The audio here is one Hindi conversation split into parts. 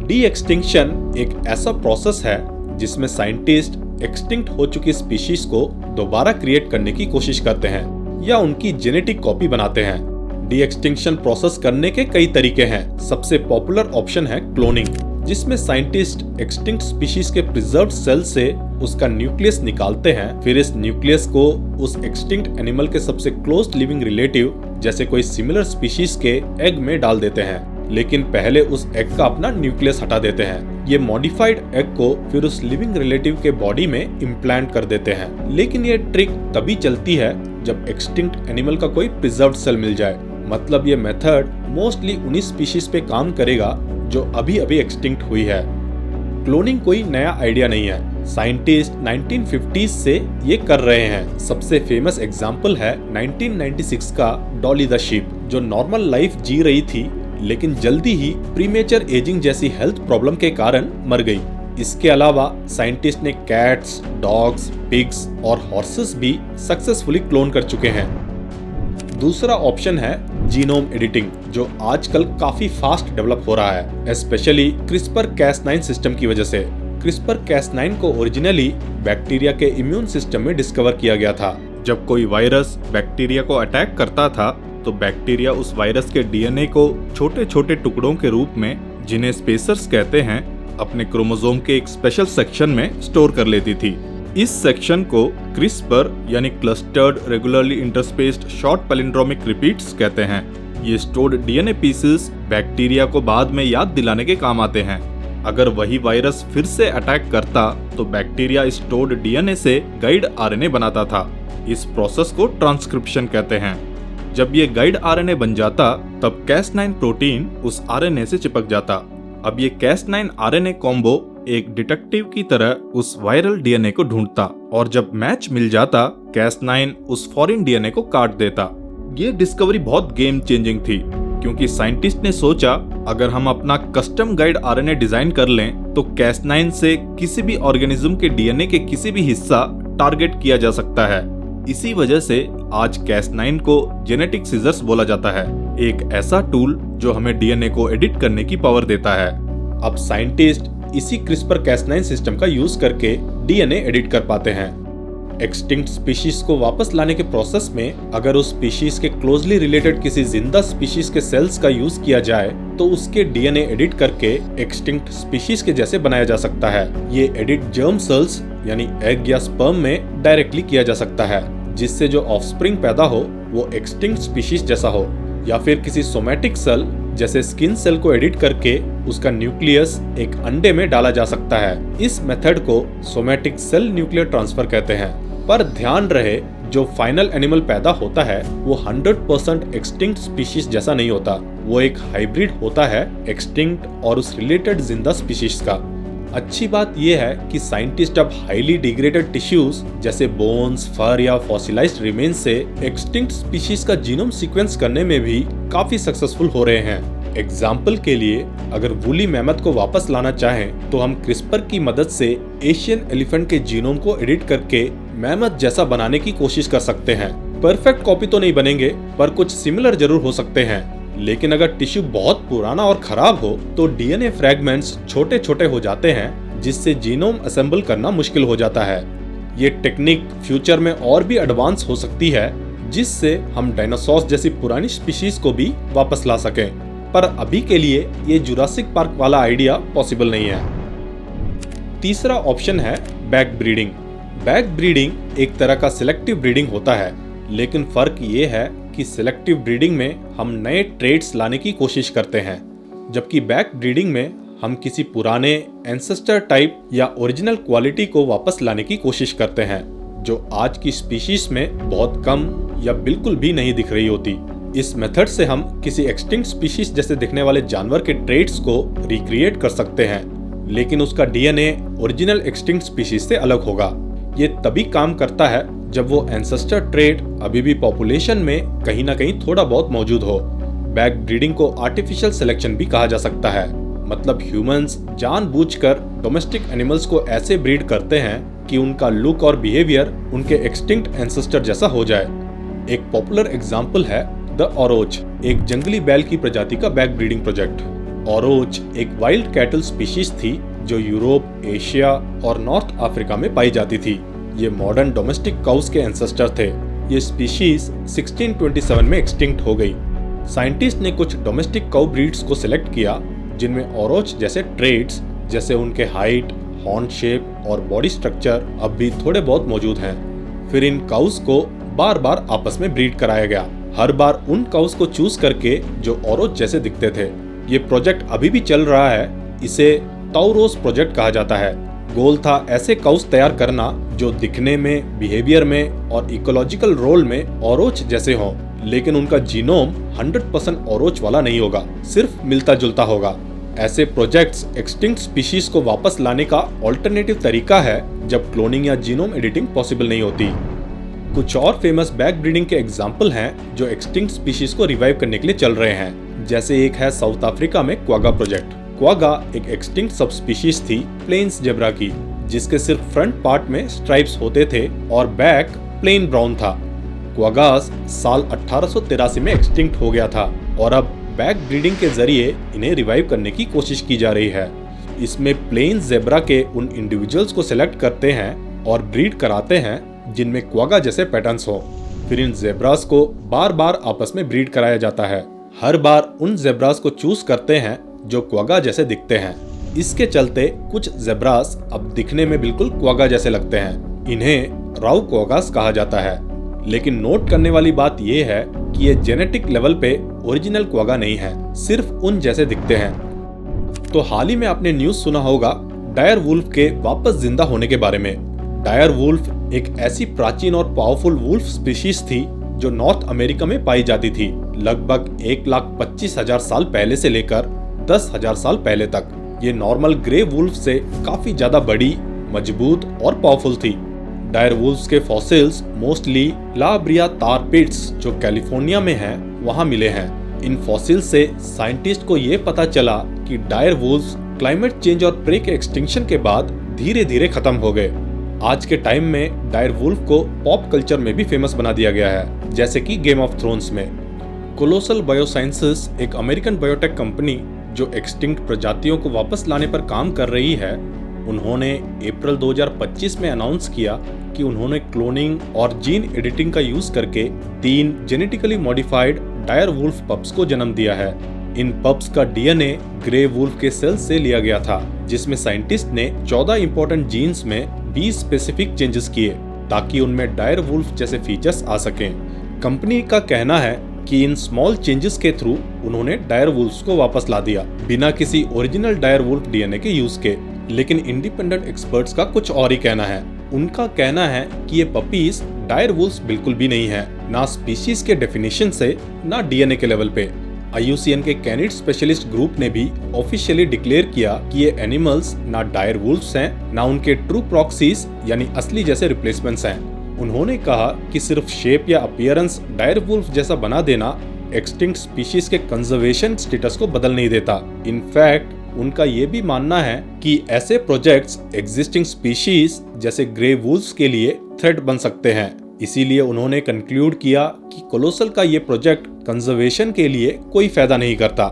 डी एक्सटिंक्शन एक ऐसा प्रोसेस है जिसमें साइंटिस्ट एक्सटिंक्ट हो चुकी स्पीशीज को दोबारा क्रिएट करने की कोशिश करते हैं या उनकी जेनेटिक कॉपी बनाते हैं। डी एक्सटिंक्शन प्रोसेस करने के कई तरीके हैं। सबसे पॉपुलर ऑप्शन है क्लोनिंग, जिसमें साइंटिस्ट एक्सटिंक्ट स्पीशीज के प्रिजर्व्ड सेल से उसका न्यूक्लियस निकालते हैं। फिर इस न्यूक्लियस को उस एक्सटिंक्ट एनिमल के सबसे क्लोज लिविंग रिलेटिव जैसे कोई सिमिलर स्पीशीज के एग में डाल देते हैं, लेकिन पहले उस एग का अपना न्यूक्लियस हटा देते हैं। ये मॉडिफाइड एग को फिर उस लिविंग रिलेटिव के बॉडी में इम्प्लांट कर देते हैं। लेकिन ये ट्रिक तभी चलती है जब एक्सटिंक्ट एनिमल का कोई प्रिजर्व्ड सेल मिल जाए। मतलब ये मेथड मोस्टली उन्हीं स्पीशीज पे काम करेगा जो अभी अभी एक्सटिंक्ट हुई है। क्लोनिंग कोई नया आइडिया नहीं है, साइंटिस्ट 1950s से ये कर रहे हैं। सबसे फेमस एग्जांपल है 1996 का डॉली द शीप, जो नॉर्मल लाइफ जी रही थी लेकिन जल्दी ही प्रीमेचर एजिंग जैसी हेल्थ प्रॉब्लम के कारण मर गई। इसके अलावा साइंटिस्ट ने कैट्स, डॉग्स, पिग्स और हॉर्सेस भी सक्सेसफुली क्लोन कर चुके हैं। दूसरा ऑप्शन है जीनोम एडिटिंग, जो आजकल काफी फास्ट डेवलप हो रहा है, स्पेशली CRISPR-Cas9 सिस्टम की वजह से। CRISPR-Cas9 को ओरिजिनली बैक्टीरिया के इम्यून सिस्टम में डिस्कवर किया गया था। जब कोई वायरस बैक्टीरिया को अटैक करता था तो बैक्टीरिया उस वायरस के डीएनए को छोटे छोटे टुकड़ों के रूप में, जिन्हें स्पेसर्स कहते हैं, अपने क्रोमोसोम के एक स्पेशल सेक्शन में स्टोर कर लेती थी। इस सेक्शन को क्रिस्पर यानी clustered regularly interspaced short palindromic repeats कहते हैं। ये स्टोर्ड डीएनए पीसेस बैक्टीरिया को बाद में याद दिलाने के काम आते हैं। अगर वही वायरस फिर से अटैक करता तो बैक्टीरिया स्टोर्ड डीएनए से गाइड आरएनए बनाता था। इस प्रोसेस को ट्रांसक्रिप्शन कहते हैं। जब ये गाइड आरएनए बन जाता तब Cas9 प्रोटीन उस आरएनए से चिपक जाता। अब ये Cas9 आरएनए कॉम्बो एक डिटेक्टिव की तरह उस वायरल डीएनए को ढूंढता और जब मैच मिल जाता Cas9 उस फॉरेन डीएनए को काट देता। ये डिस्कवरी बहुत गेम चेंजिंग थी, क्योंकि साइंटिस्ट ने सोचा अगर हम अपना कस्टम गाइड आरएनए डिजाइन कर लें तो Cas9 से किसी भी ऑर्गेनिज्म के डीएनए के किसी भी हिस्सा टारगेट किया जा सकता है। इसी वजह से आज Cas9 को जेनेटिक सीजर्स बोला जाता है, एक ऐसा टूल जो हमें डीएनए को एडिट करने की पावर देता है। अब साइंटिस्ट इसी CRISPR-Cas9 सिस्टम का यूज करके डीएनए एडिट कर पाते हैं। एक्सटिंक्ट स्पीशीज को वापस लाने के प्रोसेस में अगर उस स्पीशीज के क्लोजली रिलेटेड किसी जिंदा स्पीशीज के सेल्स का यूज किया जाए तो उसके डीएनए एडिट करके एक्सटिंक्ट स्पीशीज के जैसे बनाया जा सकता है। ये एडिट जर्म सेल्स यानी एग या स्पर्म में डायरेक्टली किया जा सकता है, जिससे जो ऑफस्प्रिंग पैदा हो वो एक्सटिंक्ट स्पीशीज जैसा हो, या फिर किसी सोमैटिक सेल जैसे स्किन सेल को एडिट करके उसका न्यूक्लियस एक अंडे में डाला जा सकता है। इस मेथड को सोमैटिक सेल न्यूक्लियर ट्रांसफर कहते हैं। पर ध्यान रहे, जो फाइनल एनिमल पैदा होता है वो 100% एक्सटिंक्ट स्पीशीज जैसा नहीं होता, वो एक हाइब्रिड होता है एक्सटिंक्ट और उस रिलेटेड जिंदा स्पीशीज का। अच्छी बात यह है कि साइंटिस्ट अब हाईली डिग्रेडेड टिश्यूज जैसे बोन्स, फर या फॉसिलाइज्ड रिमेन से एक्सटिंक्ट स्पीशीज का जीनोम सीक्वेंस करने में भी काफी सक्सेसफुल हो रहे हैं। एग्जाम्पल के लिए, अगर वूली मैमथ को वापस लाना चाहें तो हम क्रिस्पर की मदद से एशियन एलिफेंट के जीनोम को एडिट करके मैमथ जैसा बनाने की कोशिश कर सकते हैं। परफेक्ट कॉपी तो नहीं बनेंगे, पर कुछ सिमिलर जरूर हो सकते हैं। लेकिन अगर टिश्यू बहुत पुराना और खराब हो तो डीएनए फ्रैगमेंट्स छोटे छोटे हो जाते हैं, जिससे जीनोम असेंबल करना मुश्किल हो जाता है। ये टेक्निक फ्यूचर में और भी एडवांस हो सकती है, जिससे हम डायनासोर्स जैसी पुरानी स्पीशीज को भी वापस ला सकें। पर अभी के लिए ये जुरासिक पार्क वाला आइडिया पॉसिबल नहीं है। तीसरा ऑप्शन है बैक ब्रीडिंग। बैक ब्रीडिंग एक तरह का सिलेक्टिव ब्रीडिंग होता है, लेकिन फर्क ये है कि सिलेक्टिव ब्रीडिंग में हम नए ट्रेड्स लाने की कोशिश करते हैं, जबकि बैक ब्रीडिंग में हम किसी पुराने एंसेस्टर टाइप या ओरिजिनल क्वालिटी को वापस लाने की कोशिश करते हैं, जो आज की स्पीशीज में बहुत कम या बिल्कुल भी नहीं दिख रही होती। इस मेथड से हम किसी एक्सटिंक्ट स्पीशीज जैसे दिखने वाले जानवर के ट्रेड्स को रिक्रिएट कर सकते हैं, लेकिन उसका डीएनए ओरिजिनल एक्सटिंक्ट स्पीशीज से अलग होगा। ये तभी काम करता है जब वो एंसेस्टर ट्रेट अभी भी पॉपुलेशन में कहीं ना कहीं थोड़ा बहुत मौजूद हो। बैक ब्रीडिंग को आर्टिफिशियल सिलेक्शन भी कहा जा सकता है, मतलब ह्यूमंस जानबूझकर डोमेस्टिक एनिमल्स को ऐसे ब्रीड करते हैं कि उनका लुक और बिहेवियर उनके एक्सटिंक्ट एंसेस्टर जैसा हो जाए। एक पॉपुलर एग्जाम्पल है द ऑरोच, एक जंगली बैल की प्रजाति का बैक ब्रीडिंग प्रोजेक्ट। ओरोच एक वाइल्ड कैटल स्पीशीज थी जो यूरोप, एशिया और नॉर्थ अफ्रीका में पाई जाती थी। ये मॉडर्न डोमेस्टिक काउस के एंसेस्टर थे। ये स्पीशीज 1627 में एक्सटिंक्ट हो गई। साइंटिस्ट ने कुछ डोमेस्टिक काउ ब्रीड्स को सिलेक्ट किया जिनमें ओरोच जैसे ट्रेड्स, जैसे उनके हाइट, हॉर्न शेप और बॉडी स्ट्रक्चर अब भी थोड़े बहुत मौजूद हैं। फिर इन काउस को बार बार आपस में ब्रीड कराया गया, हर बार उन काउस को चूज करके जो ओरोच जैसे दिखते थे। ये प्रोजेक्ट अभी भी चल रहा है। इसे ताउरोस प्रोजेक्ट कहा जाता है। गोल था ऐसे काउस तैयार करना जो दिखने में, बिहेवियर में और इकोलॉजिकल रोल में ओरोच जैसे हों, लेकिन उनका जीनोम 100% ओरोच वाला नहीं होगा, सिर्फ मिलता जुलता होगा। ऐसे प्रोजेक्ट्स एक्सटिंक्ट स्पीशीज को वापस लाने का ऑल्टरनेटिव तरीका है जब क्लोनिंग या जीनोम एडिटिंग पॉसिबल नहीं होती। कुछ और फेमस बैक ब्रीडिंग के एग्जाम्पल हैं जो एक्सटिंक्ट स्पीशीज को रिवाइव करने के लिए चल रहे हैं। जैसे एक है साउथ अफ्रीका में क्वागा प्रोजेक्ट। क्वागा एक एक्सटिंक्ट सब स्पीशीज थी प्लेन्स जेब्रा की, जिसके सिर्फ फ्रंट पार्ट में स्ट्राइप्स होते थे और बैक प्लेन ब्राउन था। क्वागास साल 1883 में एक्सटिंक्ट हो गया था और अब बैक ब्रीडिंग के जरिए इन्हें रिवाइव करने की कोशिश की जा रही है। इसमें प्लेन जेब्रा के उन इंडिविजुअल्स को सिलेक्ट करते हैं और ब्रीड कराते हैं जिनमें क्वागा जैसे पैटर्न्स हो। फिर इन जेब्रास को बार बार आपस में ब्रीड कराया जाता है। हर बार उन जेब्रास को चूज करते हैं जो क्वागा जैसे दिखते हैं। इसके चलते कुछ जेब्रास अब दिखने में बिल्कुल क्वागा जैसे लगते हैं। इन्हें राउ क्वागास कहा जाता है। लेकिन नोट करने वाली बात यह है कि ये जेनेटिक लेवल पे ओरिजिनल क्वागा नहीं है, सिर्फ उन जैसे दिखते हैं। तो हाल ही में आपने न्यूज सुना होगा डायर वुल्फ के वापस जिंदा होने के बारे में। डायर वुल्फ एक ऐसी प्राचीन और पावरफुल वुल्फ स्पीशीज थी जो नॉर्थ अमेरिका में पाई जाती थी, लगभग 1,25,000 साल पहले से लेकर 10,000 साल पहले तक। ये नॉर्मल ग्रे वुल्फ से काफी ज्यादा बड़ी, मजबूत और पावरफुल थी। डायर वुल्फ्स के फॉसिल्स मोस्टली ला ब्रिया तार पिट्स जो कैलिफोर्निया में हैं, वहां मिले हैं। इन फॉसिल्स से साइंटिस्ट को ये पता चला कि डायर वुल्फ्स क्लाइमेट चेंज और प्रे के एक्सटिंक्शन के बाद धीरे धीरे खत्म हो गए। आज के टाइम में डायर वुल्फ को पॉप कल्चर में भी फेमस बना दिया गया है, जैसे कि गेम ऑफ थ्रोन्स में। कोलोसल बायोसाइंसेस एक अमेरिकन बायोटेक कंपनी जो एक्सटिंक्ट प्रजातियों को वापस लाने पर काम कर रही है, उन्होंने अप्रैल 2025 में अनाउंस किया कि उन्होंने क्लोनिंग और जीन एडिटिंग का यूज करके 3 genetically modified dire wolf pups को जन्म दिया है। इन पप्स का डीएनए ग्रे वुल्फ के सेल से लिया गया था, जिसमें साइंटिस्ट ने 14 इंपॉर्टेंट जीन्स में 20 स्पेसिफिक चेंजेस किए ताकि उनमें डायर वुल्फ जैसे फीचर्स आ सकें। कंपनी का कहना है कि इन स्मॉल चेंजेस के थ्रू उन्होंने डायर वुल्फ्स को वापस ला दिया, बिना किसी ओरिजिनल डायर वुल्फ डीएनए के यूज के। लेकिन इंडिपेंडेंट एक्सपर्ट्स का कुछ और ही कहना है। उनका कहना है कि ये पपीज डायर वुल्फ्स बिल्कुल भी नहीं है, ना स्पीशीज के डेफिनेशन से, ना डीएनए के लेवल पे। IUCN के कैनिड स्पेशलिस्ट ग्रुप ने भी ऑफिशियली डिक्लेयर किया कि ये एनिमल्स ना डायर वुल्फ्स हैं, ना उनके ट्रू प्रॉक्सीज यानी असली जैसे रिप्लेसमेंट्स हैं। उन्होंने कहा कि सिर्फ शेप या अपीयरेंस डायर वुल्फ जैसा बना देना एक्सटिंक्ट स्पीशीज के कंजर्वेशन स्टेटस को बदल नहीं देता। इनफैक्ट उनका ये भी मानना है कि ऐसे प्रोजेक्ट्स एग्जिस्टिंग स्पीशीज जैसे ग्रे वुल्फ्स के लिए थ्रेट बन सकते हैं। इसीलिए उन्होंने कंक्लूड किया कि कोलोसल का ये प्रोजेक्ट कंजर्वेशन के लिए कोई फायदा नहीं करता।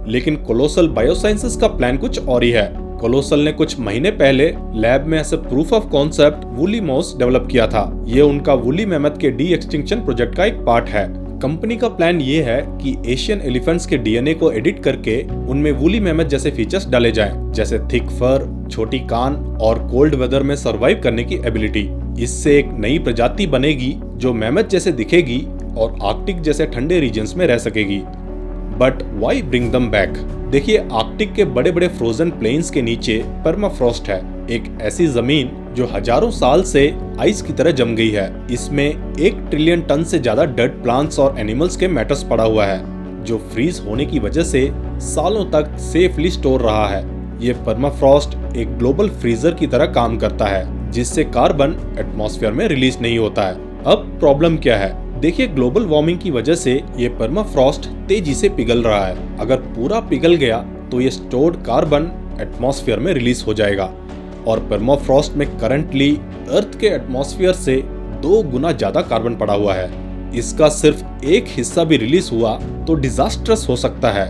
लेकिन कोलोसल बायोसाइंसेस का प्लान कुछ और ही है। कोलोसल ने कुछ महीने पहले लैब में ऐसे proof of concept woolly mouse develop किया था। ये उनका वुली मैमथ के डी एक्सटिंक्शन प्रोजेक्ट का एक पार्ट है। कंपनी का प्लान ये है कि एशियन एलिफेंट्स के डीएनए को एडिट करके उनमें वुली मैमथ जैसे फीचर्स डाले जाएं, जैसे थिक फर, छोटी कान और कोल्ड वेदर में सरवाइव करने की एबिलिटी। इससे एक नई प्रजाति बनेगी जो मैमथ जैसे दिखेगी और आर्कटिक जैसे ठंडे रीजन्स में रह सकेगी। But why bring them back? देखिए, आर्कटिक के बड़े बड़े फ्रोजन प्लेन्स के नीचे परमाफ्रॉस्ट है, एक ऐसी जमीन जो हजारों साल से आइस की तरह जम गई है। इसमें 1 ट्रिलियन टन से ज्यादा डेड प्लांट्स और एनिमल्स के मैटर्स पड़ा हुआ है, जो फ्रीज होने की वजह से सालों तक सेफली स्टोर रहा है। ये परमाफ्रॉस्ट एक ग्लोबल फ्रीजर की तरह काम करता है, जिससे कार्बन एटमॉस्फेयर में रिलीज नहीं होता है। अब प्रॉब्लम क्या है? देखिए, ग्लोबल वार्मिंग की वजह से ये परमाफ्रॉस्ट तेजी से पिघल रहा है। अगर पूरा पिघल गया तो ये स्टोर्ड कार्बन एटमॉस्फेयर में रिलीज हो जाएगा और परमाफ्रॉस्ट में करंटली अर्थ के एटमॉस्फेयर से 2 गुना ज्यादा कार्बन पड़ा हुआ है। इसका सिर्फ एक हिस्सा भी रिलीज हुआ तो डिजास्ट्रस हो सकता है।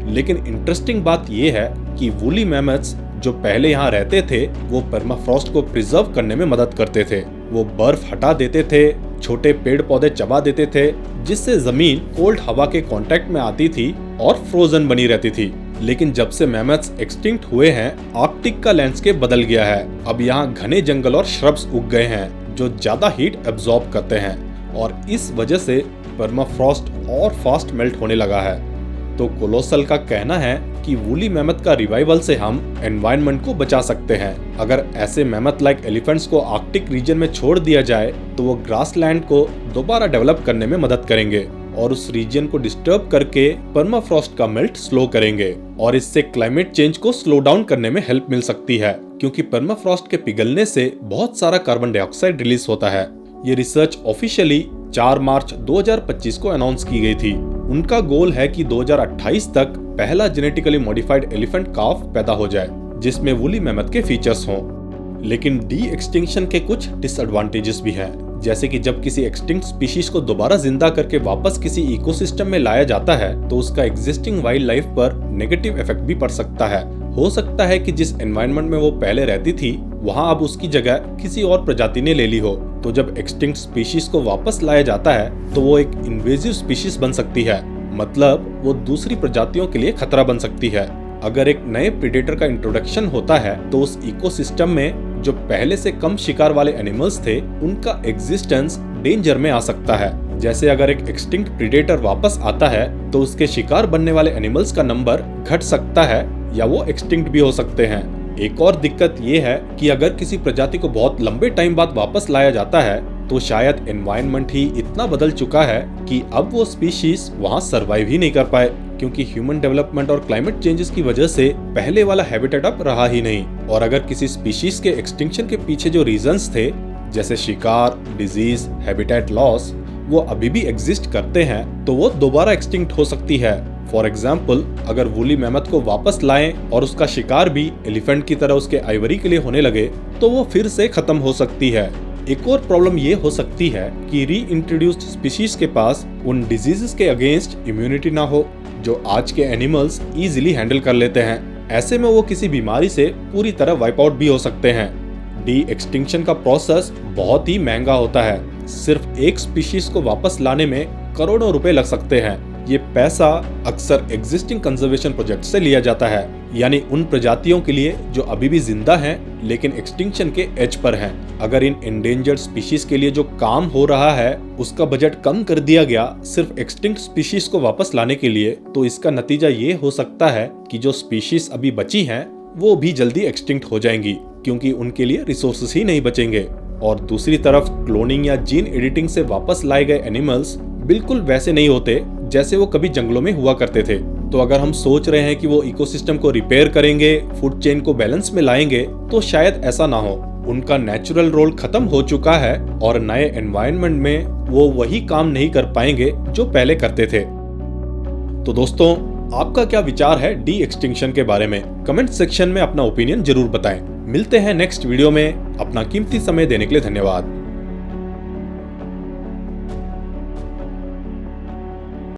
लेकिन इंटरेस्टिंग बात यह है कि वूली मैमथ्स जो पहले यहाँ रहते थे वो परमाफ्रॉस्ट को प्रिजर्व करने में मदद करते थे। वो बर्फ हटा देते थे, छोटे पेड़ पौधे चबा देते थे, जिससे जमीन कोल्ड हवा के कांटेक्ट में आती थी और फ्रोजन बनी रहती थी। लेकिन जब से मैमथ्स एक्सटिंक्ट हुए हैं, आर्कटिक का लैंडस्केप बदल गया है। अब यहाँ घने जंगल और श्रब्स उग गए हैं जो ज्यादा हीट एब्जॉर्ब करते हैं और इस वजह से परमाफ्रॉस्ट और फास्ट मेल्ट होने लगा है। तो कोलोसल का कहना है कि वूली मैमथ का रिवाइवल से हम एनवायरनमेंट को बचा सकते हैं। अगर ऐसे मैमथ लाइक एलिफेंट्स को आर्कटिक रीजन में छोड़ दिया जाए तो वो ग्रासलैंड को दोबारा डेवलप करने में मदद करेंगे और उस रीजन को डिस्टर्ब करके परमाफ्रॉस्ट का मेल्ट स्लो करेंगे और इससे क्लाइमेट चेंज को स्लो डाउन करने में हेल्प मिल सकती है, क्योंकि परमाफ्रॉस्ट के पिघलने से बहुत सारा कार्बन डाइऑक्साइड रिलीज होता है। ये रिसर्च ऑफिशियली 4 मार्च 2025 को अनाउंस की गई थी। उनका गोल है कि 2028 तक पहला जेनेटिकली मॉडिफाइड एलिफेंट काफ पैदा हो जाए जिसमें वूली मैमथ के फीचर्स हों। लेकिन डी एक्सटिंक्शन के कुछ डिसएडवांटेजेस भी हैं, जैसे कि जब किसी एक्सटिंक्ट स्पीशीज को दोबारा जिंदा करके वापस किसी इकोसिस्टम में लाया जाता है तो उसका एग्जिस्टिंग वाइल्ड लाइफ पर नेगेटिव इफेक्ट भी पड़ सकता है। हो सकता है कि जिस एनवायरनमेंट में वो पहले रहती थी वहाँ अब उसकी जगह किसी और प्रजाति ने ले ली हो। तो जब एक्सटिंक्ट स्पीशीज को वापस लाया जाता है तो वो एक इन्वेजिव स्पीशीज बन सकती है, मतलब वो दूसरी प्रजातियों के लिए खतरा बन सकती है। अगर एक नए प्रेडेटर का इंट्रोडक्शन होता है तो उस इकोसिस्टम में जो पहले से कम शिकार वाले एनिमल्स थे उनका एग्जिस्टेंस डेंजर में आ सकता है। जैसे अगर एक एक्सटिंक्ट प्रेडेटर वापस आता है तो उसके शिकार बनने वाले एनिमल्स का नंबर घट सकता है या वो एक्सटिंक्ट भी हो सकते हैं। एक और दिक्कत ये है कि अगर किसी प्रजाति को बहुत लंबे टाइम बाद वापस लाया जाता है तो शायद एनवायरनमेंट ही इतना बदल चुका है कि अब वो स्पीशीज वहाँ सर्वाइव ही नहीं कर पाए, क्योंकि ह्यूमन डेवलपमेंट और क्लाइमेट चेंजेस की वजह से पहले वाला हैबिटेट अब रहा ही नहीं। और अगर किसी स्पीशीज के एक्सटिंक्शन के पीछे जो रीजंस थे जैसे शिकार, डिजीज, हैबिटेट लॉस, वो अभी भी एग्जिस्ट करते हैं तो वो दोबारा एक्सटिंक्ट हो सकती है। फॉर एग्जाम्पल, अगर वूली मैमथ को वापस लाएं और उसका शिकार भी एलिफेंट की तरह उसके आइवरी के लिए होने लगे तो वो फिर से खत्म हो सकती है। एक और प्रॉब्लम ये हो सकती है कि री इंट्रोड्यूस्ड स्पीशीज के पास उन डिजीजेस के अगेंस्ट इम्यूनिटी ना हो जो आज के एनिमल्स इजीली हैंडल कर लेते हैं। ऐसे में वो किसी बीमारी से पूरी तरह वाइप आउट भी हो सकते हैं। डी एक्सटिंक्शन का प्रोसेस बहुत ही महंगा होता है। सिर्फ एक स्पीशीज को वापस लाने में करोड़ों रुपए लग सकते हैं। ये पैसा अक्सर एग्जिस्टिंग कंजर्वेशन प्रोजेक्ट से लिया जाता है, यानी उन प्रजातियों के लिए जो अभी भी जिंदा हैं लेकिन एक्सटिंक्शन के एज पर हैं। अगर इन एंडेंजर्ड स्पीशीज के लिए जो काम हो रहा है उसका बजट कम कर दिया गया सिर्फ एक्सटिंक्ट स्पीशीज को वापस लाने के लिए, तो इसका नतीजा ये हो सकता है कि जो स्पीशीज अभी बची हैं वो भी जल्दी एक्सटिंक्ट हो जाएंगी, क्योंकि उनके लिए रिसोर्सेस ही नहीं बचेंगे। और दूसरी तरफ क्लोनिंग या जीन एडिटिंग से वापस लाए गए एनिमल्स बिल्कुल वैसे नहीं होते जैसे वो कभी जंगलों में हुआ करते थे। तो अगर हम सोच रहे हैं कि वो इकोसिस्टम को रिपेयर करेंगे, फूड चेन को बैलेंस में लाएंगे, तो शायद ऐसा ना हो। उनका नेचुरल रोल खत्म हो चुका है और नए एनवायरनमेंट में वो वही काम नहीं कर पाएंगे जो पहले करते थे। तो दोस्तों, आपका क्या विचार है डी एक्सटिंक्शन के बारे में? कमेंट सेक्शन में अपना ओपिनियन जरूर बताएं। मिलते हैं नेक्स्ट वीडियो में। अपना कीमती समय देने के लिए धन्यवाद।